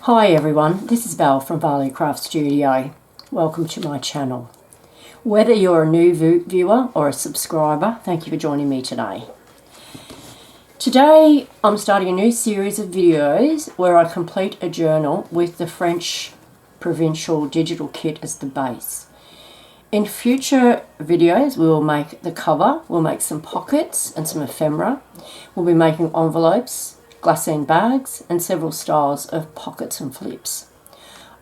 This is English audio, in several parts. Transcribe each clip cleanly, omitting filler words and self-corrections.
Hi everyone, this is Val from Value Craft Studio. Welcome to my channel. Whether you're a new viewer or a subscriber, thank you for joining me today. Today I'm starting a new series of videos where I complete a journal with the French Provincial digital kit as the base. In future videos we will make the cover, we'll make some pockets and some ephemera, we'll be making envelopes, glassine bags and several styles of pockets and flips.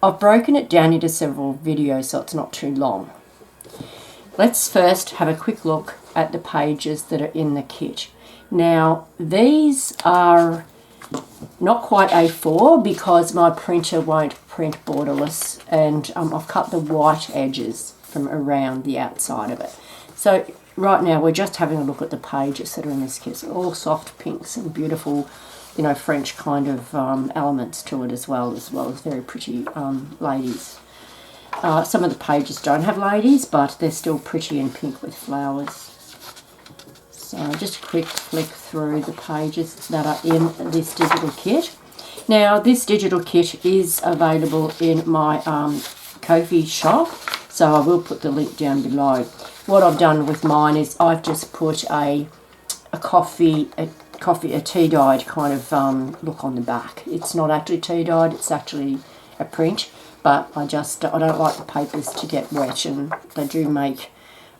I've broken it down into several videos so it's not too long. Let's first have a quick look at the pages that are in the kit. Now these are not quite A4 because my printer won't print borderless, and I've cut the white edges from around the outside of it. So right now we're just having a look at the pages that are in this kit. So all soft pinks and beautiful, you know, French kind of elements to it as well as very pretty ladies. Some of the pages don't have ladies, but they're still pretty in pink with flowers. So just a quick flick through the pages that are in this digital kit. Now this digital kit is available in my Ko-fi shop, so I will put the link down below. What I've done with mine is I've just put a tea-dyed kind of look on the back. It's not actually tea-dyed, it's actually a print, but I don't like the papers to get wet, and they do make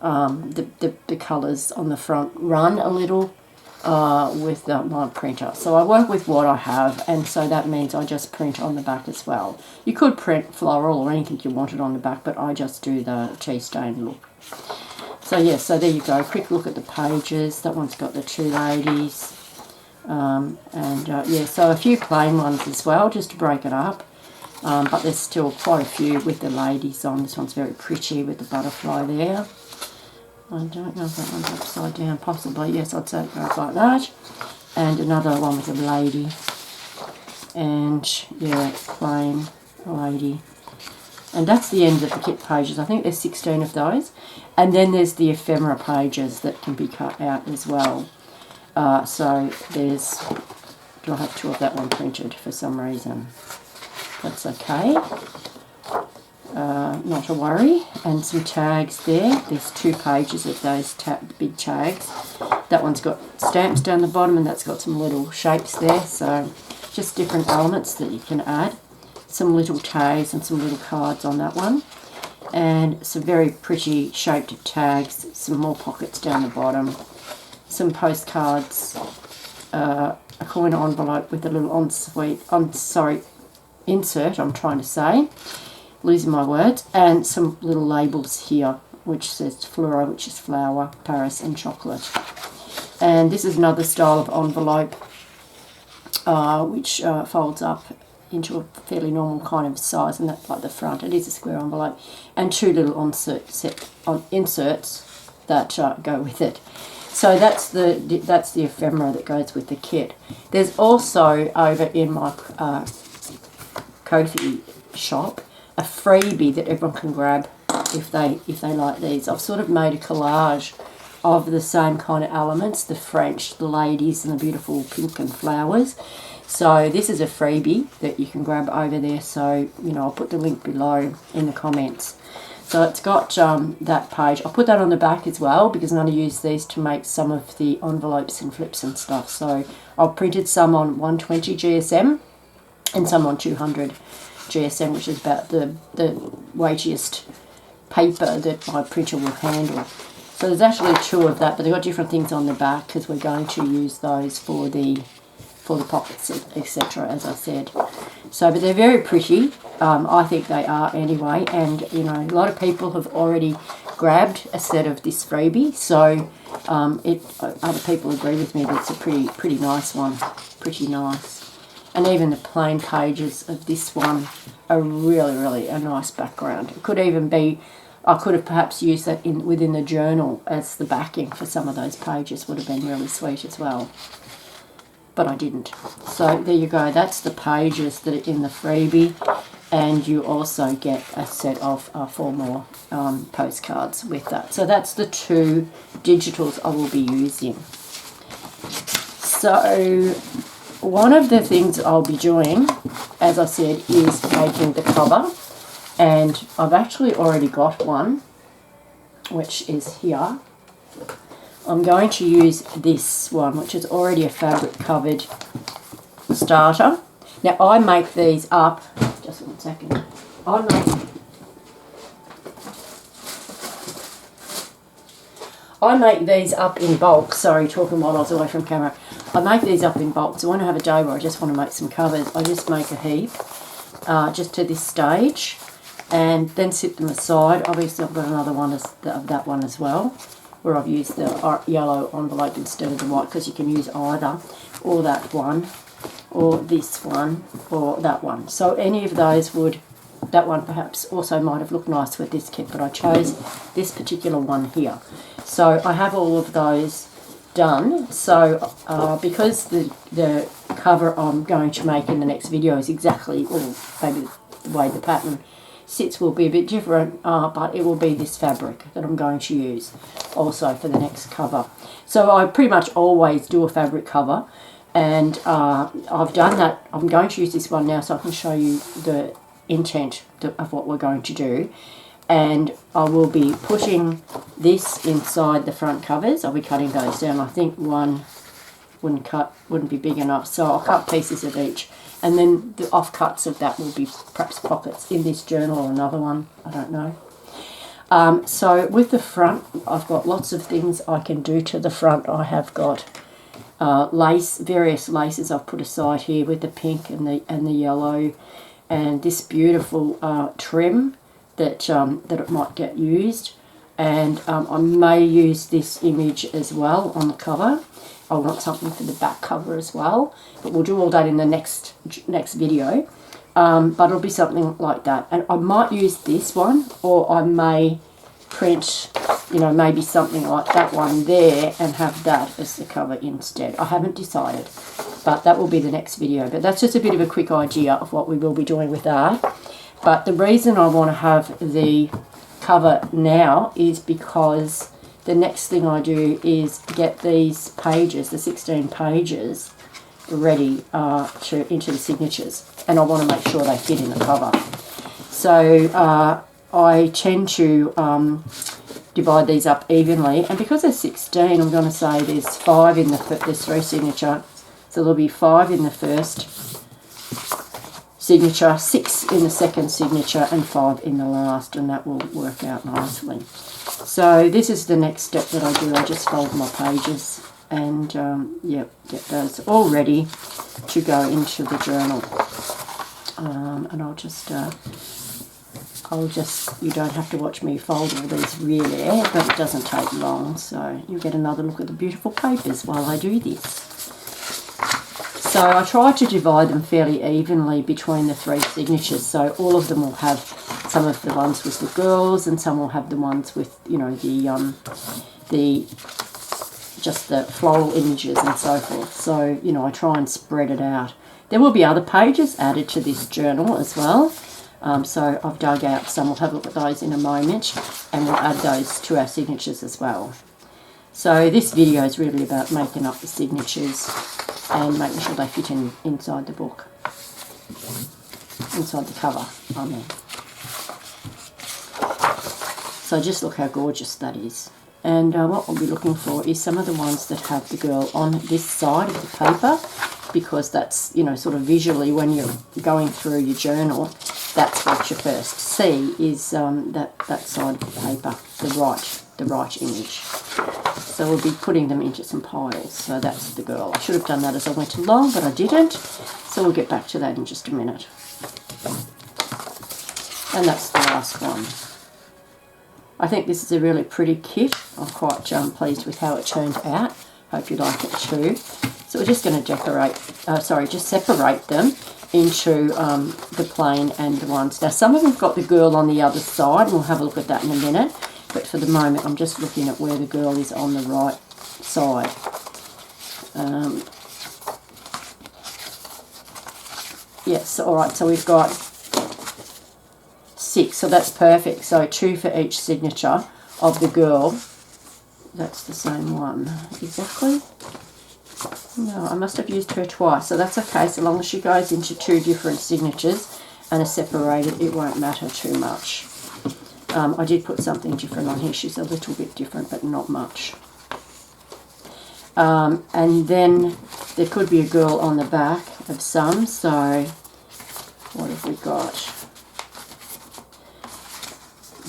the colours on the front run a little with my printer. So I work with what I have, and so that means I just print on the back as well. You could print floral or anything you wanted on the back, but I just do the tea stain look. So yeah, so there you go, quick look at the pages. That one's got the two ladies. Yeah, so a few plain ones as well, just to break it up. But there's still quite a few with the ladies on. This one's very pretty with the butterfly there. I don't know if that one's upside down, possibly. Yes, I'd say it goes like that. And another one with a lady. And yeah, plain lady. And that's the end of the kit pages. I think there's 16 of those. And then there's the ephemera pages that can be cut out as well. So there's, do I have two of that one printed for some reason? That's okay. Not a worry. And some tags there. There's 2 pages of those big tags. That one's got stamps down the bottom, and that's got some little shapes there. So just different elements that you can add. Some little tags and some little cards on that one. And some very pretty shaped tags. Some more pockets down the bottom. Some postcards. A coin envelope with a little insert, I'm trying to say. Losing my words. And some little labels here, which says Flora, which is flower, Paris, and chocolate. And this is another style of envelope, which folds up into a fairly normal kind of size, and that's like the front. It is a square envelope. And 2 little inserts that go with it. So that's the ephemera that goes with the kit. There's also over in my Ko-fi shop a freebie that everyone can grab if they like these. I've sort of made a collage of the same kind of elements, the French, the ladies, and the beautiful pink and flowers. So this is a freebie that you can grab over there. So, you know, I'll put the link below in the comments. So it's got that page. I'll put that on the back as well because I'm going to use these to make some of the envelopes and flips and stuff. So I've printed some on 120 GSM and some on 200 GSM, which is about the weightiest paper that my printer will handle. So there's actually 2 of that, but they've got different things on the back because we're going to use those for the pockets, etc., as I said. So, but they're very pretty. I think they are anyway, and you know, a lot of people have already grabbed a set of this freebie, so other people agree with me that it's a pretty nice one, pretty nice. And even the plain pages of this one are really a nice background. It could even be, I could have perhaps used that within the journal as the backing for some of those pages. Would have been really sweet as well. But I didn't. So there you go. That's the pages that are in the freebie. And you also get a set of 4 more postcards with that. So that's the 2 digitals I will be using. So one of the things I'll be doing, as I said, is making the cover. And I've actually already got one, which is here. I'm going to use this one, which is already a fabric covered starter. Now I make these up, just 1 second. I make these up in bulk. Sorry, talking while I was away from camera. I make these up in bulk. So when I have a day where I just want to make some covers, I just make a heap, just to this stage, and then sit them aside. Obviously, I've got another one of that one as well, where I've used the yellow envelope instead of the white, because you can use either, or that one, or this one, or that one. So any of those would, that one perhaps also might have looked nice with this kit, but I chose this particular one here. So I have all of those done. So because the cover I'm going to make in the next video is exactly, or maybe the way the pattern sits will be a bit different, but it will be this fabric that I'm going to use also for the next cover. So I pretty much always do a fabric cover, and I've done that. I'm going to use this one now so I can show you the intent of what we're going to do. And I will be putting this inside the front covers. I'll be cutting those down. I think one wouldn't be big enough, so I'll cut pieces of each, and then the offcuts of that will be perhaps pockets in this journal or another one, I don't know. So with the front, I've got lots of things I can do to the front. I have got lace, various laces I've put aside here with the pink and the yellow, and this beautiful trim that it might get used. And I may use this image as well on the cover. I want something for the back cover as well, but we'll do all that in the next video. But it'll be something like that, and I might use this one, or I may print, you know, maybe something like that one there and have that as the cover instead. I haven't decided, but that will be the next video. But that's just a bit of a quick idea of what we will be doing with that. But the reason I want to have the cover now is because the next thing I do is get these pages, the 16 pages, ready into the signatures, and I want to make sure they fit in the cover. So I tend to divide these up evenly, and because there's 16, I'm going to say there's 5 in the there's 3 signatures, so there'll be 5 in the first signature, 6 in the second signature, and 5 in the last, and that will work out nicely. So this is the next step that I do. I just fold my pages and yep, get those all ready to go into the journal. And I'll just you don't have to watch me fold all these really, but it doesn't take long, so you'll get another look at the beautiful papers while I do this. So I try to divide them fairly evenly between the 3 signatures, so all of them will have some of the ones with the girls, and some will have the ones with, you know, the just the floral images and so forth. So, you know, I try and spread it out. There will be other pages added to this journal as well. So I've dug out some. We'll have a look at those in a moment, and we'll add those to our signatures as well. So this video is really about making up the signatures and making sure they fit inside the book, inside the cover, I mean. So just look how gorgeous that is. And what we'll be looking for is some of the ones that have the girl on this side of the paper, because that's, you know, sort of visually when you're going through your journal, that's what you first see is that side of the paper, the right image. So we'll be putting them into some piles. So that's the girl. I should have done that as I went along, but I didn't. So we'll get back to that in just a minute. And that's the last one. I think this is a really pretty kit. I'm quite pleased with how it turned out. Hope you like it too. So we're just going to just separate them into the plain and the ones. Now some of them have got the girl on the other side, and we'll have a look at that in a minute. But for the moment, I'm just looking at where the girl is on the right side. Yes, all right, so we've got 6, so that's perfect. So 2 for each signature of the girl. That's the same one, exactly. No, I must have used her twice, so that's okay. So long as she goes into 2 different signatures and are separated, it won't matter too much. I did put something different on here. She's a little bit different, but not much. And then there could be a girl on the back of some. So what have we got?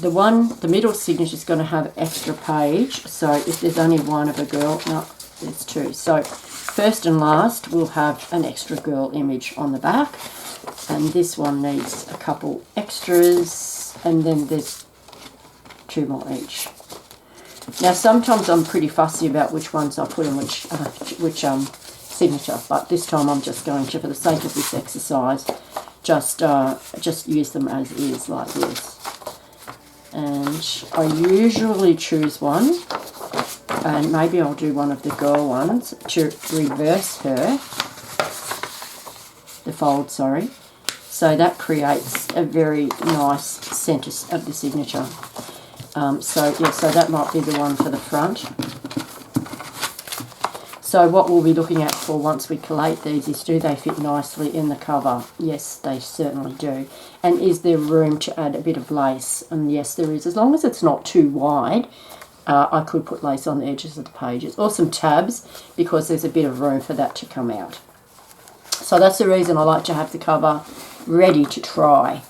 The middle signature is going to have extra page. So if there's only one of a girl, no, there's 2. So first and last, we'll have an extra girl image on the back. And this one needs a couple extras. And then there's 2 more each. Now, sometimes I'm pretty fussy about which ones I put in which signature. But this time I'm just going to, for the sake of this exercise, just use them as is, like this. And I usually choose one, and maybe I'll do one of the girl ones to reverse her, the fold, sorry. So that creates a very nice centre of the signature. So that might be the one for the front. So what we'll be looking at for once we collate these is, do they fit nicely in the cover? Yes, they certainly do. And is there room to add a bit of lace? And yes, there is. As long as it's not too wide, I could put lace on the edges of the pages. Or some tabs, because there's a bit of room for that to come out. So that's the reason I like to have the cover ready to try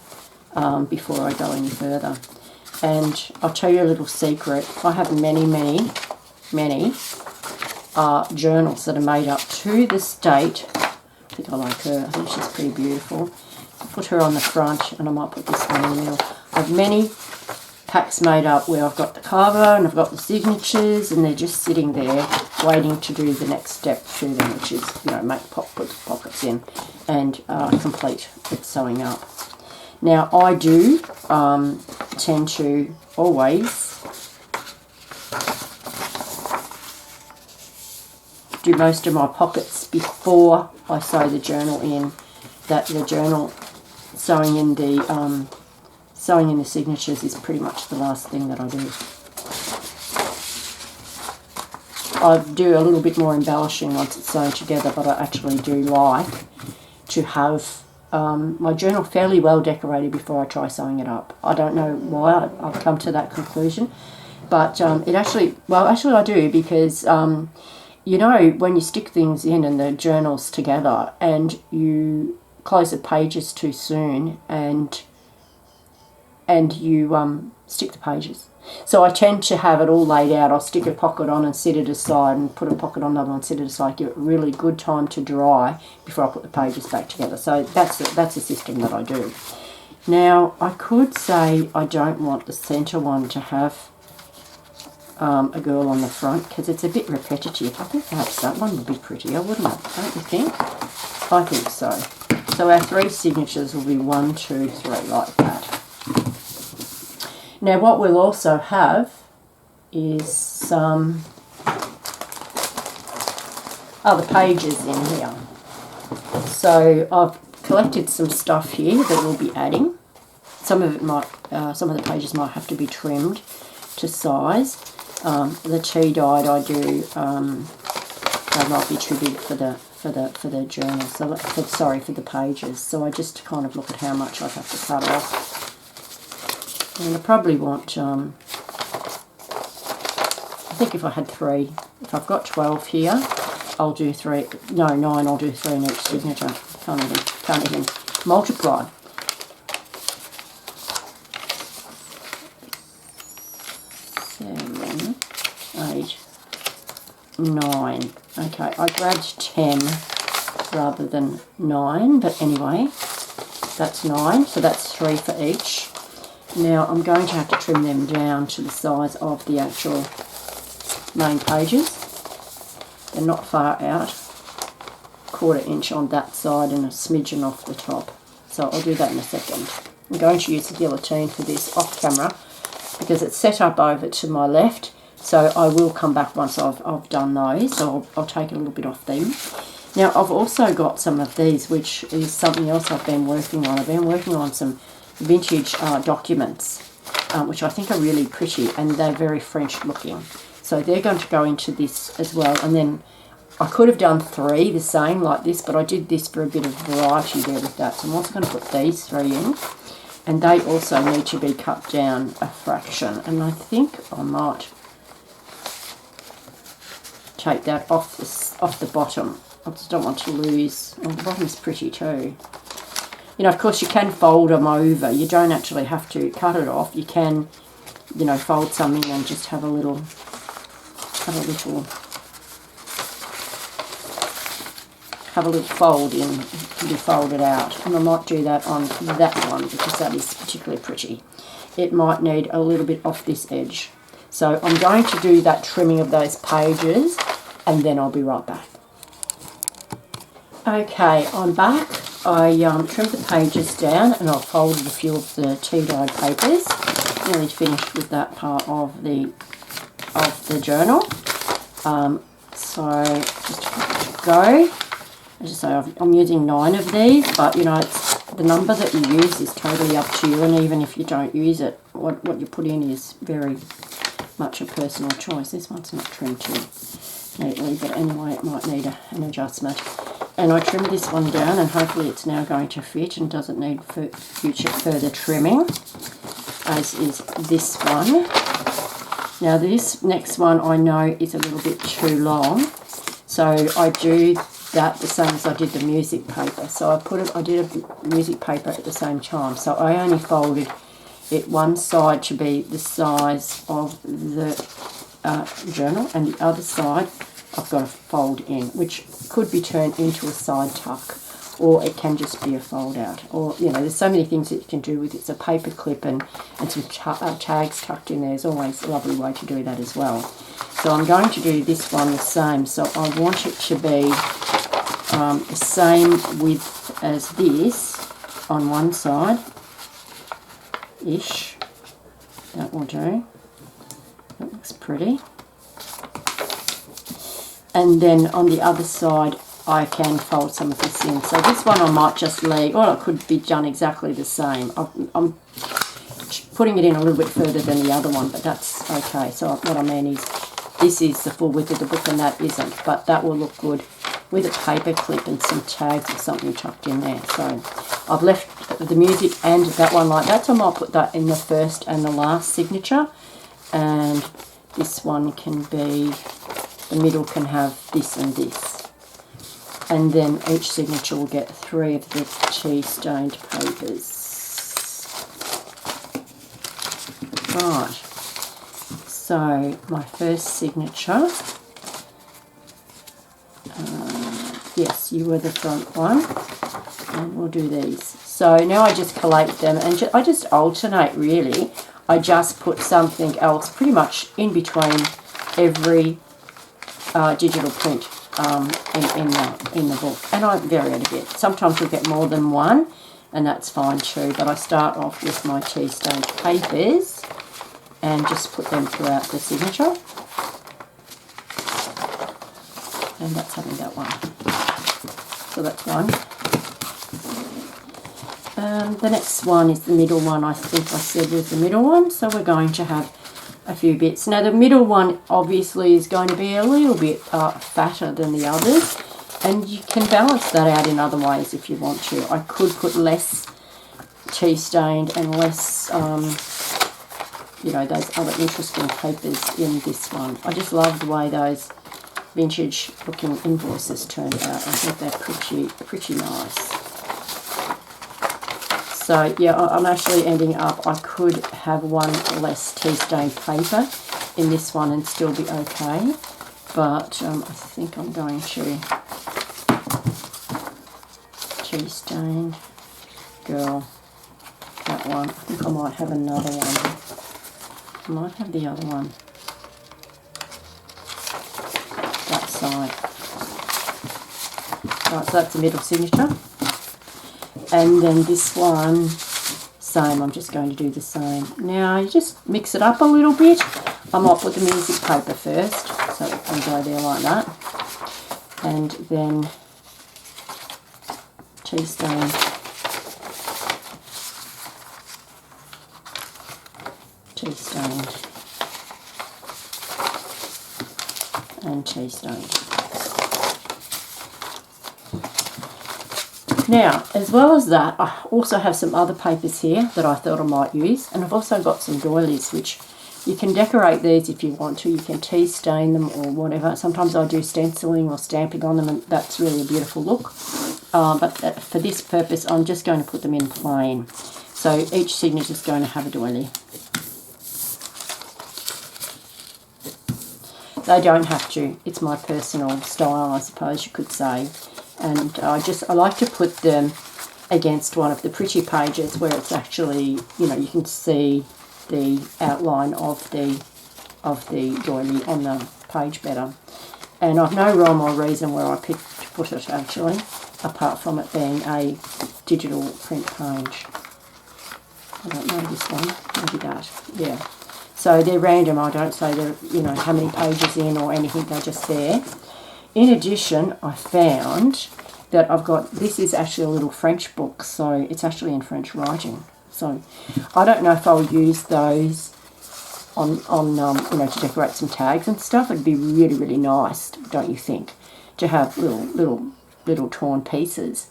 before I go any further. And I'll tell you a little secret. I have many journals that are made up to this date. I think I like her. I think she's pretty beautiful. I'll put her on the front, and I might put this one in the middle. I have many packs made up where I've got the cover and I've got the signatures, and they're just sitting there waiting to do the next step to them, which is, put the pockets in and complete with sewing up. Now, I do tend to always do most of my pockets before I sew the journal in. That the journal sewing in the signatures is pretty much the last thing that I do. I do a little bit more embellishing once it's sewn together, but I actually do like to have my journal fairly well decorated before I try sewing it up. I don't know why I've come to that conclusion, but actually I do, because when you stick things in and the journals together and you close the pages too soon and you stick the pages. So I tend to have it all laid out. I'll stick a pocket on and set it aside, and put a pocket on another one, set it aside, give it really good time to dry before I put the pages back together. So that's a system that I do. Now, I could say I don't want the centre one to have a girl on the front, because it's a bit repetitive. I think perhaps that one would be prettier, wouldn't it? Don't you think? I think so. So our 3 signatures will be 1, 2, 3, like that. Now, what we'll also have is some other pages in here. So I've collected some stuff here that we'll be adding. Some of the pages might have to be trimmed to size. The tea dyed I do, they might be too big for the journal. So for the pages. So I just kind of look at how much I have to cut off. And I probably want, I think if I had 3, if I've got 12 here, I'll do 3, no, 9, I'll do 3 in each signature. Can't even multiply. 7, 8, 9. Okay, I grabbed 10 rather than 9, but anyway, that's 9, so that's 3 for each. Now I'm going to have to trim them down to the size of the actual main pages. They're not far out, 1/4 inch on that side and a smidgen off the top. So I'll do that in a second. I'm going to use the guillotine for this off camera because it's set up over to my left, so I will come back once I've done those, so I'll take a little bit off them. Now I've also got some of these, which is something else I've been working on. I've been working on some vintage documents, which I think are really pretty, and they're very French looking. So they're going to go into this as well, and then I could have done 3 the same like this, but I did this for a bit of variety there with that. So I'm also going to put these 3 in, and they also need to be cut down a fraction. And I think I might take that off the bottom. I just don't want to lose. Oh, the bottom's pretty too. You know, of course, you can fold them over. You don't actually have to cut it off. You can, you know, fold something and just have a little fold in to be folded out. And I might do that on that one because that is particularly pretty. It might need a little bit off this edge. So I'm going to do that trimming of those pages, and then I'll be right back. Okay, I'm back. I trimmed the pages down, and I've folded a few of the tea-dyed papers. Nearly finished with that part of the journal. So just to go. As I say, I'm using 9 of these, but you know, the number that you use is totally up to you, and even if you don't use it, what you put in is very much a personal choice. This one's not trimmed too neatly, but anyway, it might need an adjustment. And I trimmed this one down, and hopefully it's now going to fit and doesn't need further trimming, as is this one. Now this next one I know is a little bit too long, so I do that the same as I did the music paper. So I did a music paper at the same time. So I only folded it one side to be the size of the journal, and the other side I've got to fold in, which could be turned into a side tuck, or it can just be a fold out. Or, you know, there's so many things that you can do with it. It's a paper clip and some tags tucked in there is always a lovely way to do that as well. So I'm going to do this one the same. So I want it to be the same width as this on one side ish. That will do. That looks pretty. And then on the other side I can fold some of this in. So this one I might just leave, or it could be done exactly the same. I'm putting it in a little bit further than the other one, but that's okay. So what I mean is this is the full width of the book and that isn't, but that will look good with a paper clip and some tags or something tucked in there. So I've left the music and that one like that, so I might put that in the first and the last signature, and this one can be, the middle can have this and this, and then each signature will get 3 of the tea stained papers. Right, so my first signature, yes, you were the front one, and we'll do these. So now I just collate them, and I just alternate really. I just put something else pretty much in between every digital print in the book, and I vary it a bit. Sometimes you'll get more than one, and that's fine too, but I start off with my tea stained papers and just put them throughout the signature, and that's having that one. So that's one. The next one is the middle one. I think I said was the middle one, so we're going to have a few bits. Now the middle one obviously is going to be a little bit fatter than the others, and you can balance that out in other ways if you want to. I could put less tea stained and less you know, those other interesting papers in this one. I just love the way those vintage looking invoices turned out. I think they're pretty nice. So yeah, I'm actually ending up, I could have one less tea stained paper in this one and still be okay, but I think I'm going to tea stained girl, that one. I think I might have another one. I might have the other one, that side. Right, so that's the middle signature. And then this one, same, I'm just going to do the same. Now, you just mix it up a little bit. I might put the music paper first, so it can go there like that. And then tea stained. Tea stained. And tea stained. Now, as well as that, I also have some other papers here that I thought I might use, and I've also got some doilies, which you can decorate these if you want to. You can tea stain them or whatever. Sometimes I do stenciling or stamping on them, and that's really a beautiful look. But for this purpose, I'm just going to put them in plain. So each signature is going to have a doily. They don't have to. It's my personal style, I suppose you could say. And I like to put them against one of the pretty pages where it's actually, you know, you can see the outline of the doily on the page better. And I've no rhyme or reason where I picked to put it actually, apart from it being a digital print page. I don't know this one, maybe that, yeah. So they're random, I don't say they're, you know, how many pages in or anything, they're just there. In addition, I found that I've got, this is actually a little French book, so it's actually in French writing. So I don't know if I'll use those on you know, to decorate some tags and stuff. It'd be really, really nice, don't you think, to have little torn pieces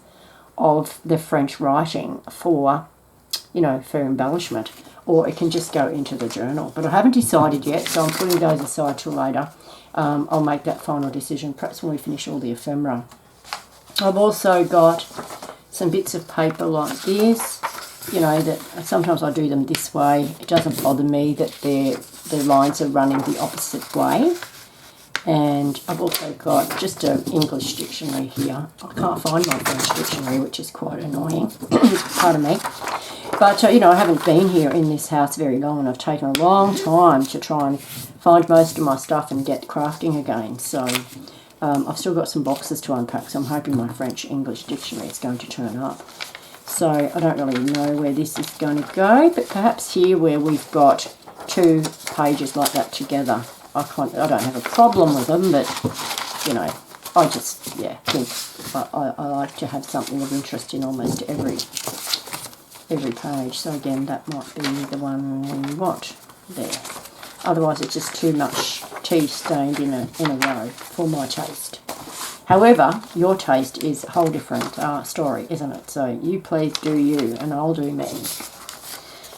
of the French writing for, you know, for embellishment. Or it can just go into the journal. But I haven't decided yet, so I'm putting those aside till later. I'll make that final decision, perhaps when we finish all the ephemera. I've also got some bits of paper like this, you know, that sometimes I do them this way. It doesn't bother me that the lines are running the opposite way. And I've also got just an English dictionary here. I can't find my French dictionary, which is quite annoying. Pardon me. But, you know, I haven't been here in this house very long, and I've taken a long time to try and find most of my stuff and get crafting again. So I've still got some boxes to unpack, so I'm hoping my French-English dictionary is going to turn up. So I don't really know where this is going to go, but perhaps here where we've got two pages like that together. I don't have a problem with them, but, you know, I just, yeah, think I like to have something of interest in almost every page. So again, that might be the one we want there. Otherwise, it's just too much tea stained in a row for my taste. However, your taste is a whole different story, isn't it? So you please do you, and I'll do me.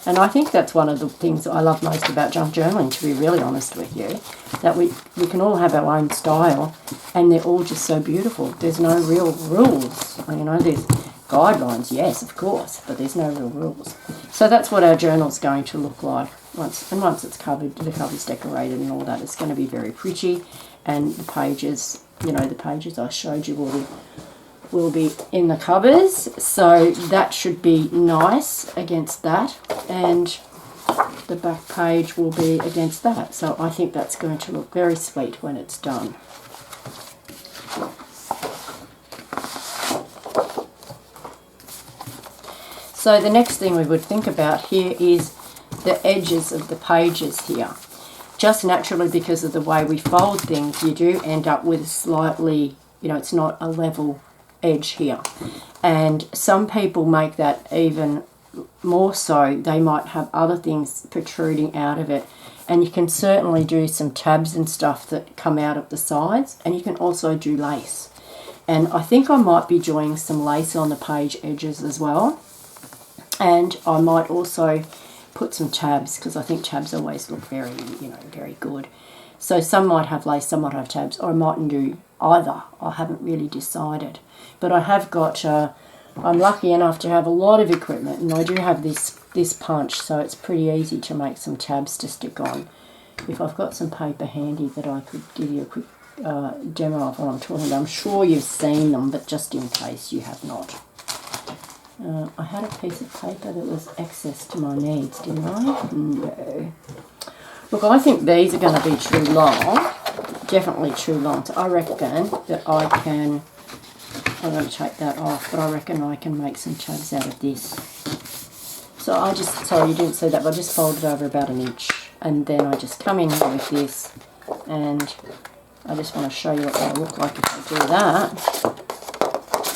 And I think that's one of the things that I love most about junk journaling, to be really honest with you, that we can all have our own style, and they're all just so beautiful. There's no real rules. You know, there's guidelines, yes, of course, but there's no real rules. So that's what our journal's going to look like once it's covered, the cover's decorated and all that. It's going to be very pretty, and the pages, you know, the pages I showed you will be in the covers, so that should be nice against that, and the back page will be against that. So I think that's going to look very sweet when it's done. So the next thing we would think about here is the edges of the pages here. Just naturally, because of the way we fold things, you do end up with slightly, you know, it's not a level edge here. And some people make that even more so. They might have other things protruding out of it. And you can certainly do some tabs and stuff that come out of the sides. And you can also do lace. And I think I might be doing some lace on the page edges as well. And I might also put some tabs, because I think tabs always look very, you know, very good. So some might have lace, some might have tabs, or I mightn't do either. I haven't really decided. But I have got, I'm lucky enough to have a lot of equipment, and I do have this punch, so it's pretty easy to make some tabs to stick on. If I've got some paper handy that I could give you a quick demo of what I'm talking about. I'm sure you've seen them, but just in case you have not. I had a piece of paper that was excess to my needs, didn't I? No. Look, I think these are going to be too long. Definitely too long. So I reckon that I can, I'm going to take that off, but I reckon I can make some tabs out of this. So I just, sorry you didn't see that, but I just folded over about an inch. And then I just come in here with this, and I just want to show you what they look like if I do that.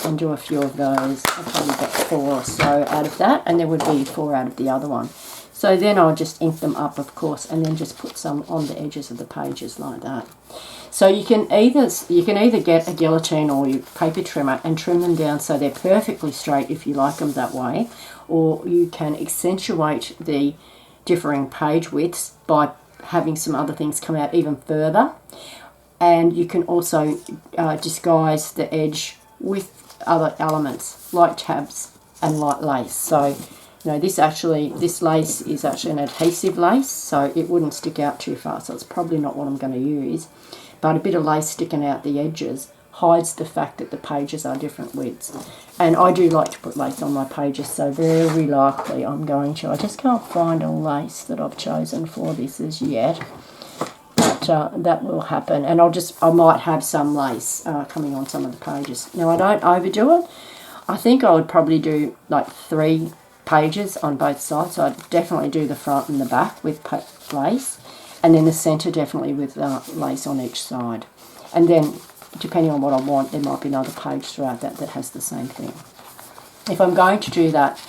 And do a few of those. I'll probably get 4 or so out of that, and there would be 4 out of the other one. So then I'll just ink them up, of course, and then just put some on the edges of the pages like that. So you can either get a guillotine or your paper trimmer and trim them down so they're perfectly straight if you like them that way, or you can accentuate the differing page widths by having some other things come out even further. And you can also disguise the edge with other elements like tabs and like lace. So you know, this lace is actually an adhesive lace, so it wouldn't stick out too far, so it's probably not what I'm going to use. But a bit of lace sticking out the edges hides the fact that the pages are different widths. And I do like to put lace on my pages, so very likely I'm going to. I just can't find a lace that I've chosen for this as yet, but that will happen. And I might have some lace coming on some of the pages. Now, I don't overdo it. I think I would probably do like 3 pages on both sides. So I'd definitely do the front and the back with lace, and then the centre definitely with lace on each side. And then, depending on what I want, there might be another page throughout that has the same thing. If I'm going to do that,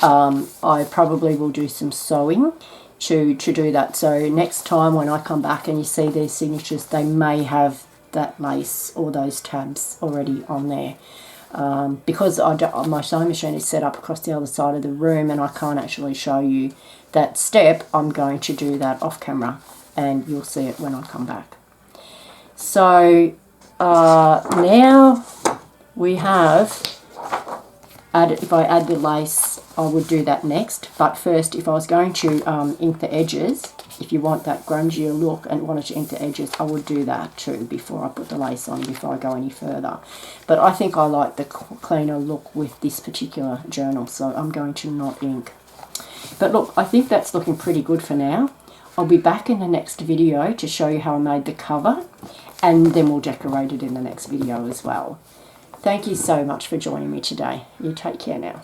I probably will do some sewing to do that. So next time when I come back and you see their signatures, they may have that lace or those tabs already on there. Because my sewing machine is set up across the other side of the room and I can't actually show you that step, I'm going to do that off camera and you'll see it when I come back. So now we have added, if I add the lace, I would do that next. But first, if I was going to ink the edges, if you want that grungier look and wanted to ink the edges, I would do that too before I put the lace on, before I go any further. But I think I like the cleaner look with this particular journal, so I'm going to not ink. But look, I think that's looking pretty good for now. I'll be back in the next video to show you how I made the cover, and then we'll decorate it in the next video as well. Thank you so much for joining me today. You take care now.